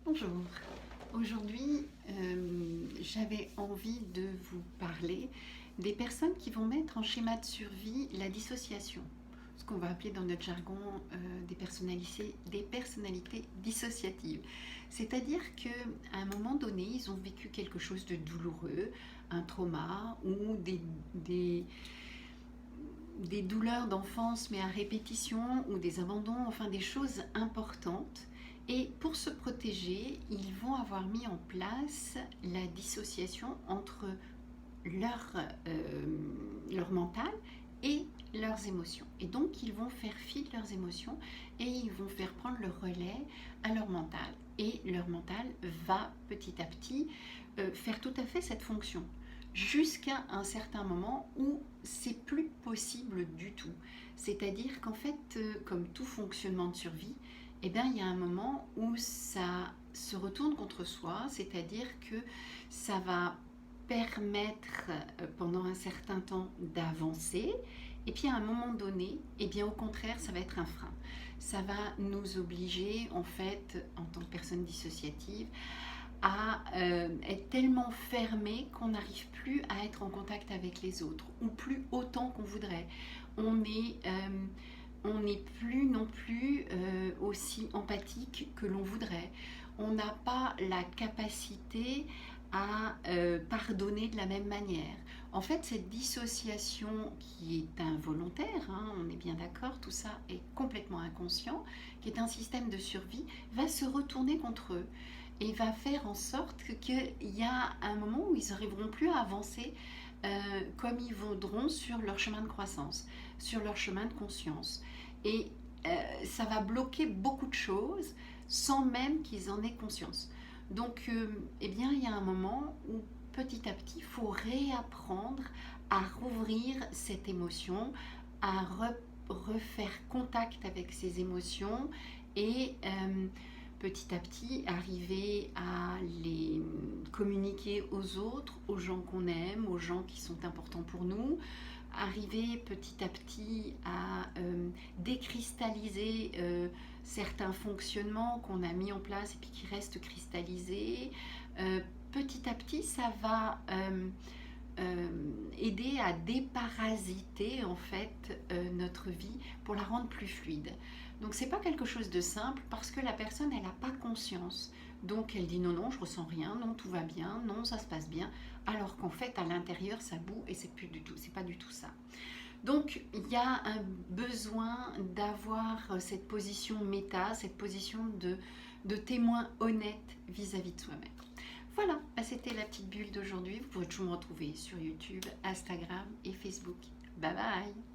Bonjour. Aujourd'hui, j'avais envie de vous parler des personnes qui vont mettre en schéma de survie la dissociation, ce qu'on va appeler dans notre jargon des personnalités dissociatives. C'est-à-dire qu'à un moment donné, ils ont vécu quelque chose de douloureux, un trauma ou des douleurs d'enfance mais à répétition ou des abandons, enfin des choses importantes. Et pour se protéger, ils vont avoir mis en place la dissociation entre leur, leur mental et leurs émotions. Et donc ils vont faire fi de leurs émotions et ils vont faire prendre le relais à leur mental. Et leur mental va petit à petit faire tout à fait cette fonction jusqu'à un certain moment où c'est plus possible du tout. C'est-à-dire qu'en fait, comme tout fonctionnement de survie, eh bien, il y a un moment où ça se retourne contre soi, c'est-à-dire que ça va permettre pendant un certain temps d'avancer, et puis à un moment donné, eh bien au contraire, ça va être un frein. Ça va nous obliger, en fait, en tant que personne dissociative, à être tellement fermé qu'on n'arrive plus à être en contact avec les autres, ou plus autant qu'on voudrait. On est, on n'est plus non plus aussi empathique que l'on voudrait. On n'a pas la capacité à pardonner de la même manière. En fait, cette dissociation qui est involontaire, hein, on est bien d'accord, tout ça est complètement inconscient, qui est un système de survie, va se retourner contre eux et va faire en sorte qu'il y a un moment où ils n'arriveront plus à avancer comme ils voudront sur leur chemin de croissance, sur leur chemin de conscience. Et ça va bloquer beaucoup de choses sans même qu'ils en aient conscience. Donc, eh bien, il y a un moment où petit à petit, il faut réapprendre à rouvrir cette émotion, à refaire contact avec ces émotions et petit à petit arriver à les communiquer aux autres, aux gens qu'on aime, aux gens qui sont importants pour nous, arriver petit à petit à décristalliser certains fonctionnements qu'on a mis en place et puis qui restent cristallisés. Petit à petit, ça va aider à déparasiter en fait notre vie pour la rendre plus fluide. Donc c'est pas quelque chose de simple parce que la personne elle n'a pas conscience. Donc elle dit non non je ressens rien, non tout va bien, non ça se passe bien, alors qu'en fait à l'intérieur ça boue et c'est plus du tout, c'est pas du tout ça. Donc il y a un besoin d'avoir cette position méta, cette position de témoin honnête vis-à-vis de soi-même. Voilà, c'était la petite bulle d'aujourd'hui. Vous pouvez toujours me retrouver sur YouTube, Instagram et Facebook. Bye bye!